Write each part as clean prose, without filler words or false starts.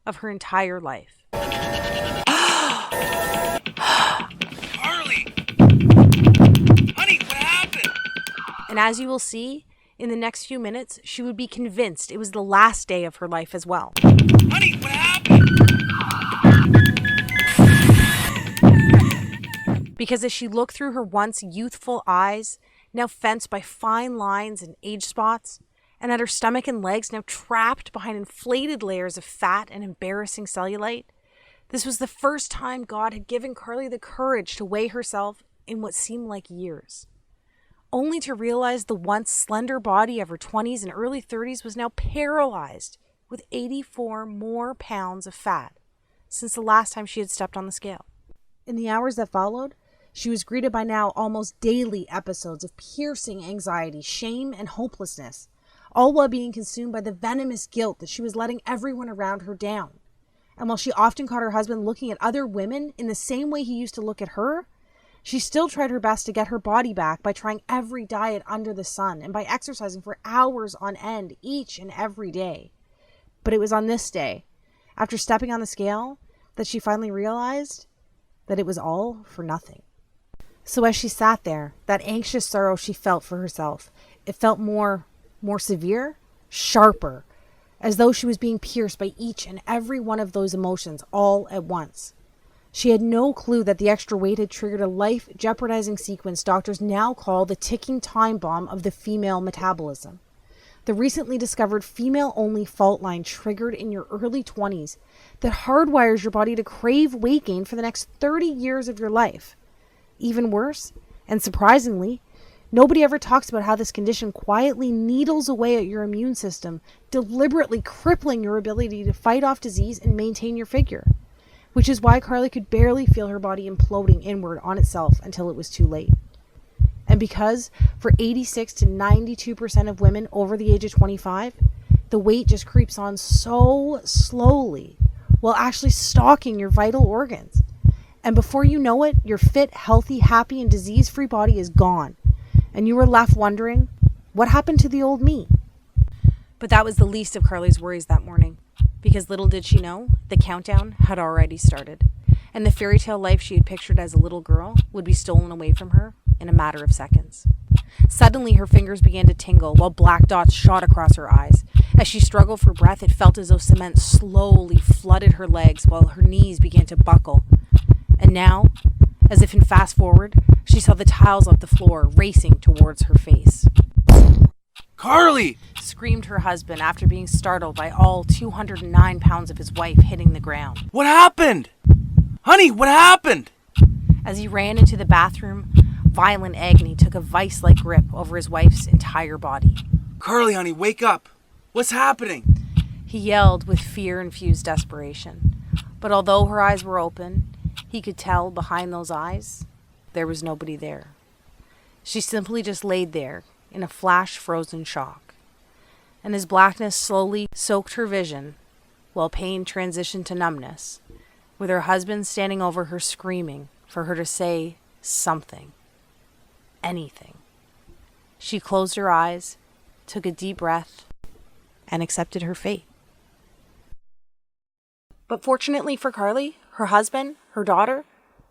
of her entire life. Carly! Honey, what happened? And as you will see, in the next few minutes, she would be convinced it was the last day of her life as well. Honey, what happened? Because as she looked through her once youthful eyes, now fenced by fine lines and age spots, and at her stomach and legs now trapped behind inflated layers of fat and embarrassing cellulite, this was the first time God had given Carly the courage to weigh herself in what seemed like years, only to realize the once slender body of her 20s and early 30s was now paralyzed with 84 more pounds of fat since the last time she had stepped on the scale. In the hours that followed, she was greeted by now almost daily episodes of piercing anxiety, shame, and hopelessness, all while being consumed by the venomous guilt that she was letting everyone around her down. And while she often caught her husband looking at other women in the same way he used to look at her, she still tried her best to get her body back by trying every diet under the sun and by exercising for hours on end each and every day. But it was on this day, after stepping on the scale, that she finally realized that it was all for nothing. So as she sat there, that anxious sorrow she felt for herself, it felt more severe, sharper, as though she was being pierced by each and every one of those emotions all at once. She had no clue that the extra weight had triggered a life-jeopardizing sequence doctors now call the ticking time bomb of the female metabolism. The recently discovered female-only fault line triggered in your early 20s that hardwires your body to crave weight gain for the next 30 years of your life. Even worse, and surprisingly, nobody ever talks about how this condition quietly needles away at your immune system, deliberately crippling your ability to fight off disease and maintain your figure. Which is why Carly could barely feel her body imploding inward on itself until it was too late. And because for 86 to 92% of women over the age of 25, the weight just creeps on so slowly while actually stalking your vital organs. And before you know it, your fit, healthy, happy, and disease-free body is gone. And you were left wondering, what happened to the old me? But that was the least of Carly's worries that morning, because little did she know, the countdown had already started, and the fairy tale life she had pictured as a little girl would be stolen away from her in a matter of seconds. Suddenly, her fingers began to tingle while black dots shot across her eyes. As she struggled for breath, it felt as though cement slowly flooded her legs while her knees began to buckle. And now, as if in fast forward, she saw the tiles of the floor racing towards her face. Carly! Screamed her husband after being startled by all 209 pounds of his wife hitting the ground. What happened? Honey, what happened? As he ran into the bathroom, violent agony took a vice-like grip over his wife's entire body. Carly, honey, wake up. What's happening? He yelled with fear-infused desperation. But although her eyes were open, he could tell behind those eyes, there was nobody there. She simply just laid there in a flash-frozen shock. And as blackness slowly soaked her vision, while pain transitioned to numbness, with her husband standing over her screaming for her to say something, anything. She closed her eyes, took a deep breath, and accepted her fate. But fortunately for Carly, her husband, her daughter,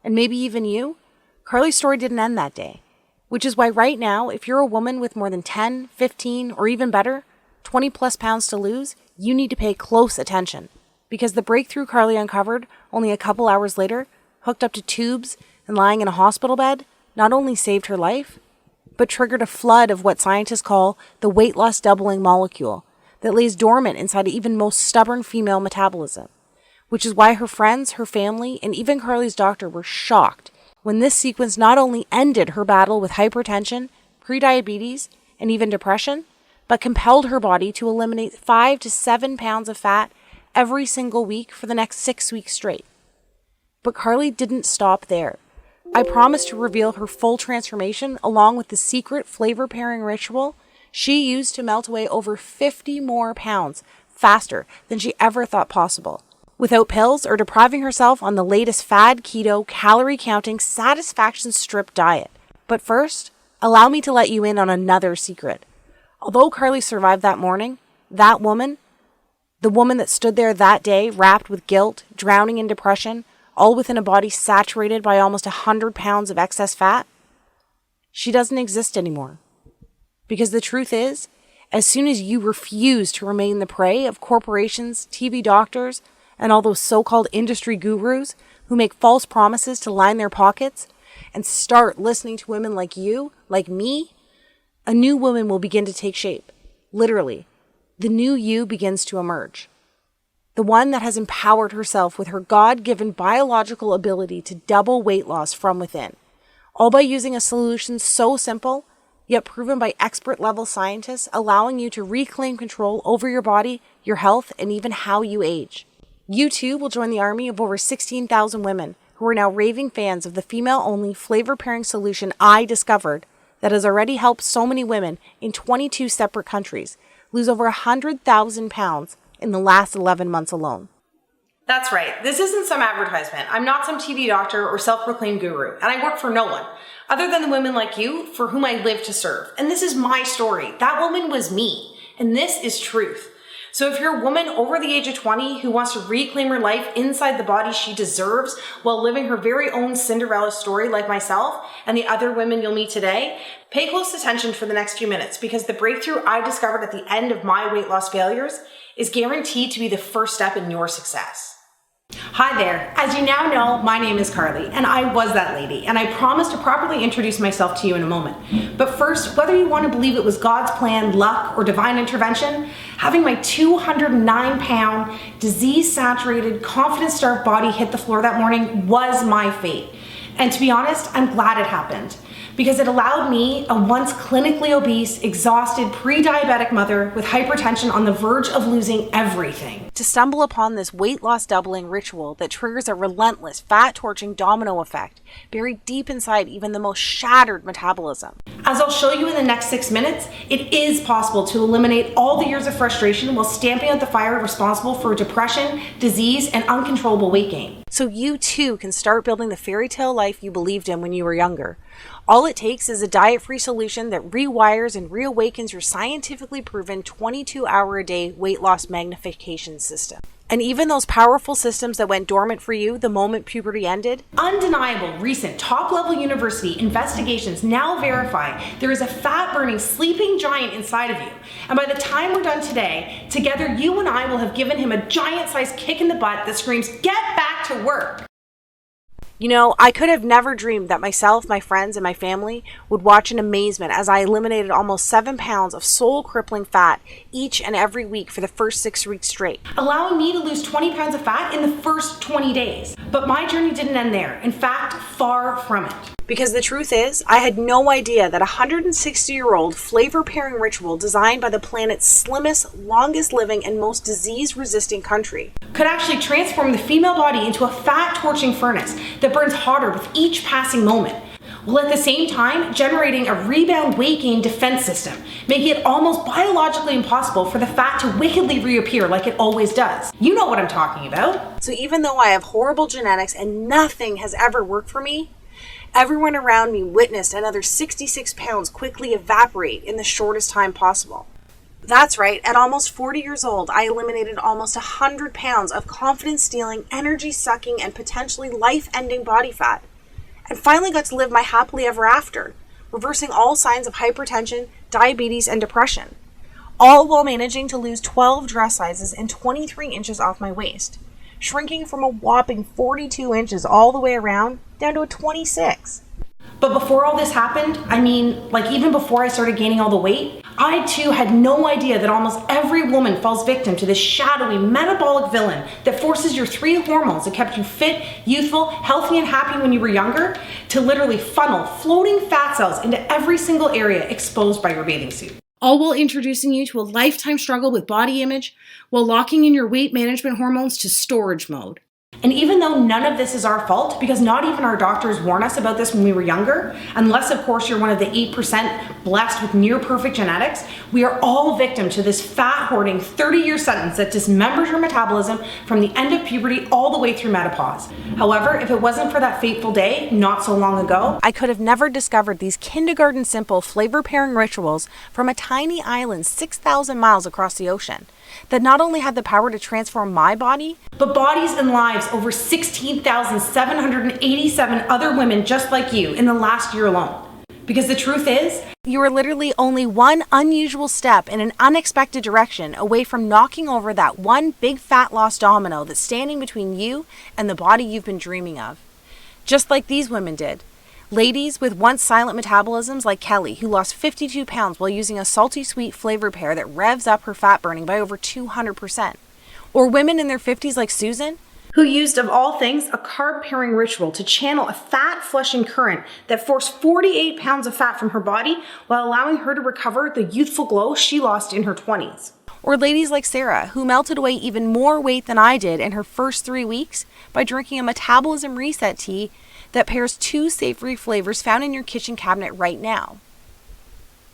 and maybe even you, Carly's story didn't end that day. Which is why right now, if you're a woman with more than 10, 15, or even better, 20 plus pounds to lose, you need to pay close attention. Because the breakthrough Carly uncovered only a couple hours later, hooked up to tubes and lying in a hospital bed, not only saved her life, but triggered a flood of what scientists call the weight loss doubling molecule that lays dormant inside even most stubborn female metabolism. Which is why her friends, her family, and even Carly's doctor were shocked when this sequence not only ended her battle with hypertension, prediabetes, and even depression, but compelled her body to eliminate 5 to 7 pounds of fat every single week for the next 6 weeks straight. But Carly didn't stop there. I promised to reveal her full transformation along with the secret flavor pairing ritual she used to melt away over 50 more pounds faster than she ever thought possible, without pills or depriving herself on the latest fad keto, calorie-counting, satisfaction strip diet. But first, allow me to let you in on another secret. Although Carly survived that morning, that woman The woman that stood there that day, wrapped with guilt, drowning in depression, all within a body saturated by almost 100 pounds of excess fat, she doesn't exist anymore. Because the truth is, as soon as you refuse to remain the prey of corporations, TV doctors, and all those so-called industry gurus who make false promises to line their pockets, and start listening to women like you, like me, a new woman will begin to take shape. Literally, the new you begins to emerge. The one that has empowered herself with her God-given biological ability to double weight loss from within, all by using a solution so simple, yet proven by expert-level scientists, allowing you to reclaim control over your body, your health, and even how you age. You too will join the army of over 16,000 women who are now raving fans of the female-only flavor-pairing solution I discovered that has already helped so many women in 22 separate countries lose over 100,000 pounds in the last 11 months alone. That's right. This isn't some advertisement. I'm not some TV doctor or self-proclaimed guru, and I work for no one other than the women like you for whom I live to serve. And this is my story. That woman was me, and this is truth. So if you're a woman over the age of 20 who wants to reclaim her life inside the body she deserves while living her very own Cinderella story like myself and the other women you'll meet today, pay close attention for the next few minutes, because the breakthrough I discovered at the end of my weight loss failures is guaranteed to be the first step in your success. Hi there. As you now know, my name is Carly, and I was that lady, and I promise to properly introduce myself to you in a moment. But first, whether you want to believe it was God's plan, luck, or divine intervention, having my 209-pound, disease-saturated, confidence-starved body hit the floor that morning was my fate. And to be honest, I'm glad it happened, because it allowed me, a once clinically obese, exhausted, pre-diabetic mother with hypertension on the verge of losing everything, to stumble upon this weight loss doubling ritual that triggers a relentless, fat-torching domino effect buried deep inside even the most shattered metabolism. As I'll show you in the next 6 minutes, it is possible to eliminate all the years of frustration while stamping out the fire responsible for depression, disease, and uncontrollable weight gain. So you too can start building the fairy tale life you believed in when you were younger. All it takes is a diet-free solution that rewires and reawakens your scientifically proven 22-hour-a-day weight loss magnification system. And even those powerful systems that went dormant for you the moment puberty ended? Undeniable recent top-level university investigations now verify there is a fat-burning sleeping giant inside of you. And by the time we're done today, together you and I will have given him a giant-sized kick in the butt that screams, "Get back to work!" You know, I could have never dreamed that myself, my friends, and my family would watch in amazement as I eliminated almost 7 pounds of soul-crippling fat each and every week for the first 6 weeks straight, allowing me to lose 20 pounds of fat in the first 20 days. But my journey didn't end there. In fact, far from it. Because the truth is, I had no idea that a 160-year-old flavor-pairing ritual designed by the planet's slimmest, longest-living, and most disease-resistant country could actually transform the female body into a fat-torching furnace that burns hotter with each passing moment, while at the same time generating a rebound weight gain defense system, making it almost biologically impossible for the fat to wickedly reappear like it always does. You know what I'm talking about. So even though I have horrible genetics and nothing has ever worked for me, everyone around me witnessed another 66 pounds quickly evaporate in the shortest time possible. That's right, at almost 40 years old, I eliminated almost 100 pounds of confidence-stealing, energy-sucking, and potentially life-ending body fat, and finally got to live my happily ever after, reversing all signs of hypertension, diabetes, and depression, all while managing to lose 12 dress sizes and 23 inches off my waist, shrinking from a whopping 42 inches all the way around down to a 26. But before all this happened, even before I started gaining all the weight, I too had no idea that almost every woman falls victim to this shadowy metabolic villain that forces your 3 hormones that kept you fit, youthful, healthy, and happy when you were younger to literally funnel floating fat cells into every single area exposed by your bathing suit. All while introducing you to a lifetime struggle with body image, while locking in your weight management hormones to storage mode. And even though none of this is our fault, because not even our doctors warn us about this when we were younger, unless of course you're one of the 8% blessed with near perfect genetics, we are all victim to this fat hoarding 30-year sentence that dismembers your metabolism from the end of puberty all the way through menopause. However, if it wasn't for that fateful day, not so long ago, I could have never discovered these kindergarten simple flavor pairing rituals from a tiny island 6,000 miles across the ocean. that not only had the power to transform my body, but bodies and lives over 16,787 other women just like you in the last year alone. Because the truth is, you are literally only one unusual step in an unexpected direction away from knocking over that one big fat lost domino that's standing between you and the body you've been dreaming of. Just like these women did. Ladies with once silent metabolisms like Kelly, who lost 52 pounds while using a salty sweet flavor pair that revs up her fat burning by over 200%. Or women in their 50s like Susan, who used, of all things, a carb pairing ritual to channel a fat flushing current that forced 48 pounds of fat from her body while allowing her to recover the youthful glow she lost in her 20s. Or ladies like Sarah, who melted away even more weight than I did in her first 3 weeks by drinking a metabolism reset tea that pairs 2 savory flavors found in your kitchen cabinet right now.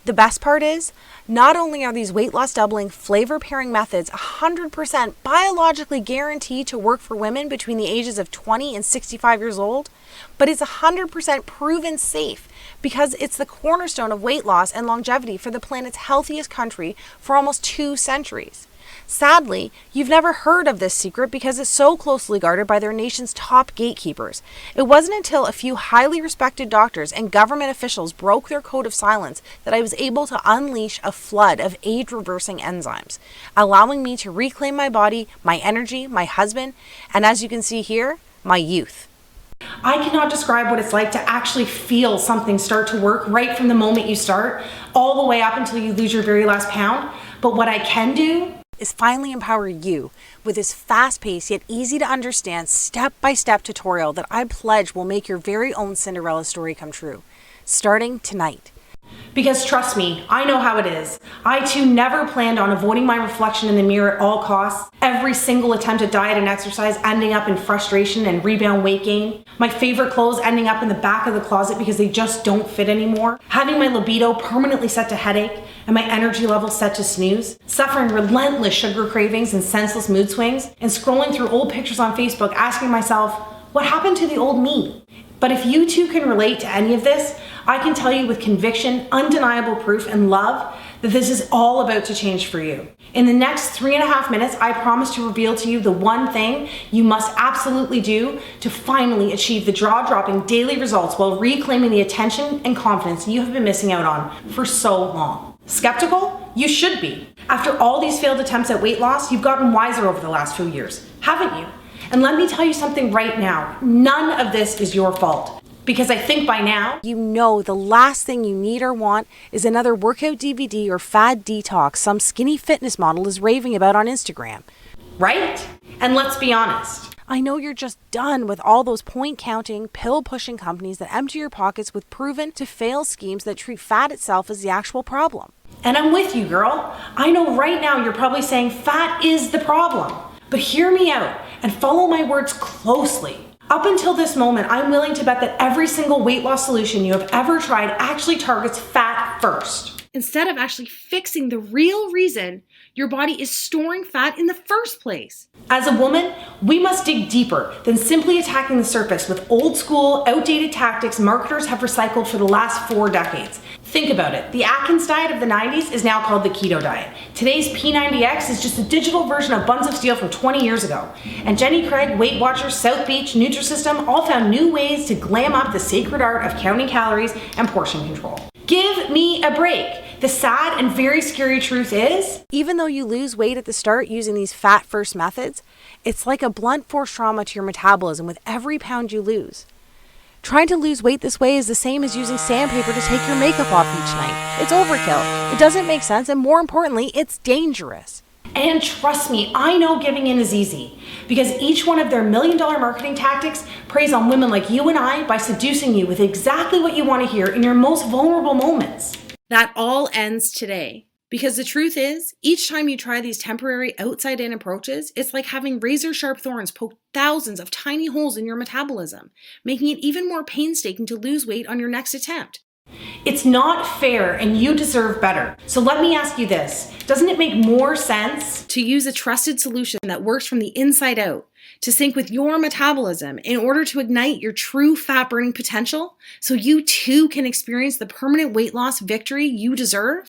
The best part is, not only are these weight loss doubling flavor pairing methods 100% biologically guaranteed to work for women between the ages of 20 and 65 years old, but it's 100% proven safe because it's the cornerstone of weight loss and longevity for the planet's healthiest country for almost 2 centuries. Sadly, you've never heard of this secret because it's so closely guarded by their nation's top gatekeepers. It wasn't until a few highly respected doctors and government officials broke their code of silence that I was able to unleash a flood of age-reversing enzymes, allowing me to reclaim my body, my energy, my husband, and as you can see here, my youth. I cannot describe what it's like to actually feel something start to work right from the moment you start, all the way up until you lose your very last pound. But what I can do is finally empower you with this fast-paced yet easy to understand step-by-step tutorial that I pledge will make your very own Cinderella story come true, starting tonight. Because trust me, I know how it is. I too never planned on avoiding my reflection in the mirror at all costs. Every single attempt at diet and exercise ending up in frustration and rebound weight gain. My favorite clothes ending up in the back of the closet because they just don't fit anymore. Having my libido permanently set to headache and my energy level set to snooze. Suffering relentless sugar cravings and senseless mood swings. And scrolling through old pictures on Facebook asking myself, what happened to the old me? But if you too can relate to any of this, I can tell you with conviction, undeniable proof, and love that this is all about to change for you. In the next 3.5 minutes, I promise to reveal to you the one thing you must absolutely do to finally achieve the jaw-dropping daily results while reclaiming the attention and confidence you have been missing out on for so long. Skeptical? You should be. After all these failed attempts at weight loss, you've gotten wiser over the last few years, haven't you? And let me tell you something right now. None of this is your fault. Because I think by now, you know the last thing you need or want is another workout DVD or fad detox some skinny fitness model is raving about on Instagram. Right? And let's be honest. I know you're just done with all those point-counting, pill-pushing companies that empty your pockets with proven to fail schemes that treat fat itself as the actual problem. And I'm with you, girl. I know right now you're probably saying fat is the problem. But hear me out and follow my words closely. Up until this moment, I'm willing to bet that every single weight loss solution you have ever tried actually targets fat first, instead of actually fixing the real reason your body is storing fat in the first place. As a woman, we must dig deeper than simply attacking the surface with old school, outdated tactics marketers have recycled for the last 4 decades. Think about it. The Atkins diet of the 90s is now called the keto diet. Today's P90X is just a digital version of Buns of Steel from 20 years ago. And Jenny Craig, Weight Watchers, South Beach, Nutrisystem all found new ways to glam up the sacred art of counting calories and portion control. Give me a break. The sad and very scary truth is, even though you lose weight at the start using these fat-first methods, it's like a blunt force trauma to your metabolism with every pound you lose. Trying to lose weight this way is the same as using sandpaper to take your makeup off each night. It's overkill. It doesn't make sense, and more importantly, it's dangerous. And trust me, I know giving in is easy, because each one of their $1 million marketing tactics preys on women like you and I by seducing you with exactly what you want to hear in your most vulnerable moments. That all ends today. Because the truth is, each time you try these temporary outside-in approaches, it's like having razor-sharp thorns poke thousands of tiny holes in your metabolism, making it even more painstaking to lose weight on your next attempt. It's not fair and you deserve better. So let me ask you this. Doesn't it make more sense to use a trusted solution that works from the inside out to sync with your metabolism in order to ignite your true fat burning potential so you too can experience the permanent weight loss victory you deserve?